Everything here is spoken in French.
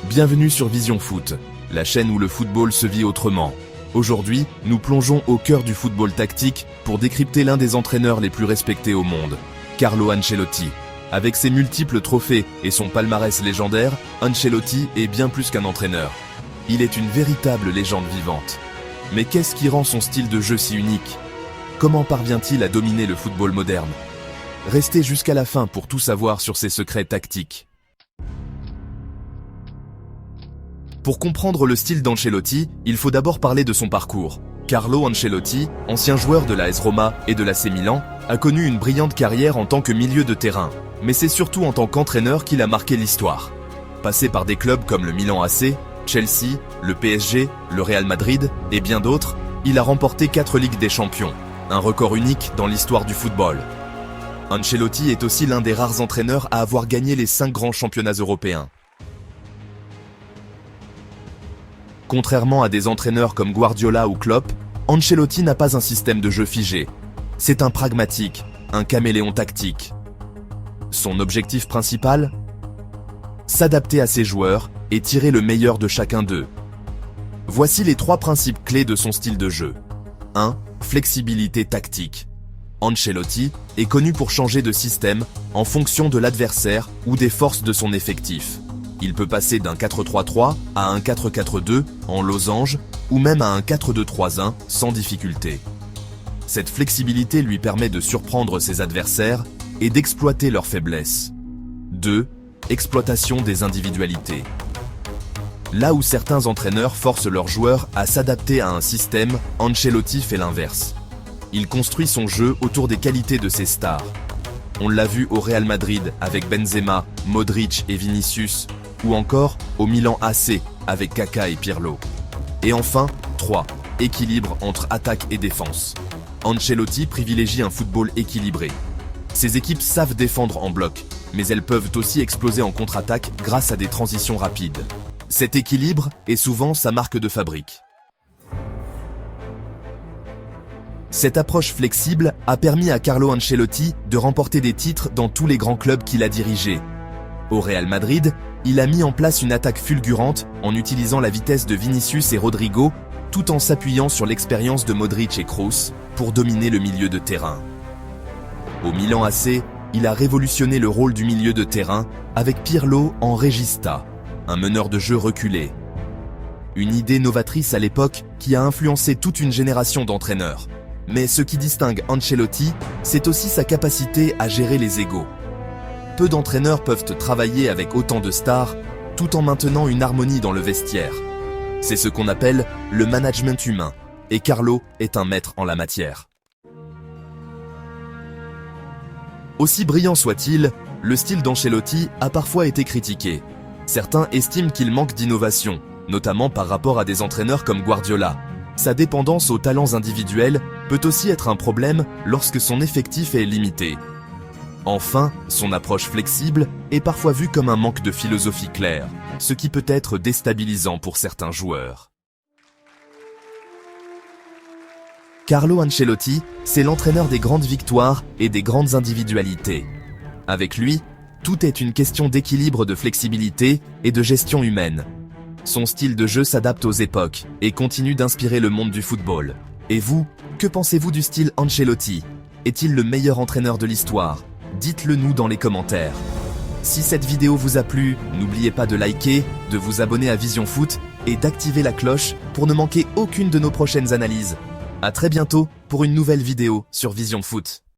Bienvenue sur Vision Foot, la chaîne où le football se vit autrement. Aujourd'hui, nous plongeons au cœur du football tactique pour décrypter l'un des entraîneurs les plus respectés au monde, Carlo Ancelotti. Avec ses multiples trophées et son palmarès légendaire, Ancelotti est bien plus qu'un entraîneur. Il est une véritable légende vivante. Mais qu'est-ce qui rend son style de jeu si unique? Comment parvient-il à dominer le football moderne? Restez jusqu'à la fin pour tout savoir sur ses secrets tactiques. Pour comprendre le style d'Ancelotti, il faut d'abord parler de son parcours. Carlo Ancelotti, ancien joueur de l'AS Roma et de l'AC Milan, a connu une brillante carrière en tant que milieu de terrain. Mais c'est surtout en tant qu'entraîneur qu'il a marqué l'histoire. Passé par des clubs comme le Milan AC, Chelsea, le PSG, le Real Madrid et bien d'autres, il a remporté 4 Ligues des Champions, un record unique dans l'histoire du football. Ancelotti est aussi l'un des rares entraîneurs à avoir gagné les 5 grands championnats européens. Contrairement à des entraîneurs comme Guardiola ou Klopp, Ancelotti n'a pas un système de jeu figé. C'est un pragmatique, un caméléon tactique. Son objectif principal? S'adapter à ses joueurs et tirer le meilleur de chacun d'eux. Voici les 3 principes clés de son style de jeu. 1. Flexibilité tactique. Ancelotti est connu pour changer de système en fonction de l'adversaire ou des forces de son effectif. Il peut passer d'un 4-3-3 à un 4-4-2 en losange ou même à un 4-2-3-1 sans difficulté. Cette flexibilité lui permet de surprendre ses adversaires et d'exploiter leurs faiblesses. 2. Exploitation des individualités. Là où certains entraîneurs forcent leurs joueurs à s'adapter à un système, Ancelotti fait l'inverse. Il construit son jeu autour des qualités de ses stars. On l'a vu au Real Madrid avec Benzema, Modric et Vinicius, ou encore au Milan AC avec Kaka et Pirlo. Et enfin, 3. Équilibre entre attaque et défense. Ancelotti privilégie un football équilibré. Ses équipes savent défendre en bloc, mais elles peuvent aussi exploser en contre-attaque grâce à des transitions rapides. Cet équilibre est souvent sa marque de fabrique. Cette approche flexible a permis à Carlo Ancelotti de remporter des titres dans tous les grands clubs qu'il a dirigés. Au Real Madrid, il a mis en place une attaque fulgurante en utilisant la vitesse de Vinicius et Rodrigo, tout en s'appuyant sur l'expérience de Modric et Kroos pour dominer le milieu de terrain. Au Milan AC, il a révolutionné le rôle du milieu de terrain avec Pirlo en regista, un meneur de jeu reculé. Une idée novatrice à l'époque qui a influencé toute une génération d'entraîneurs. Mais ce qui distingue Ancelotti, c'est aussi sa capacité à gérer les égos. Peu d'entraîneurs peuvent travailler avec autant de stars, tout en maintenant une harmonie dans le vestiaire. C'est ce qu'on appelle le management humain, et Carlo est un maître en la matière. Aussi brillant soit-il, le style d'Ancelotti a parfois été critiqué. Certains estiment qu'il manque d'innovation, notamment par rapport à des entraîneurs comme Guardiola. Sa dépendance aux talents individuels peut aussi être un problème lorsque son effectif est limité. Enfin, son approche flexible est parfois vue comme un manque de philosophie claire, ce qui peut être déstabilisant pour certains joueurs. Carlo Ancelotti, c'est l'entraîneur des grandes victoires et des grandes individualités. Avec lui, tout est une question d'équilibre, de flexibilité et de gestion humaine. Son style de jeu s'adapte aux époques et continue d'inspirer le monde du football. Et vous, que pensez-vous du style Ancelotti? Est-il le meilleur entraîneur de l'histoire? Dites-le nous dans les commentaires. Si cette vidéo vous a plu, n'oubliez pas de liker, de vous abonner à Vision Foot et d'activer la cloche pour ne manquer aucune de nos prochaines analyses. À très bientôt pour une nouvelle vidéo sur Vision Foot.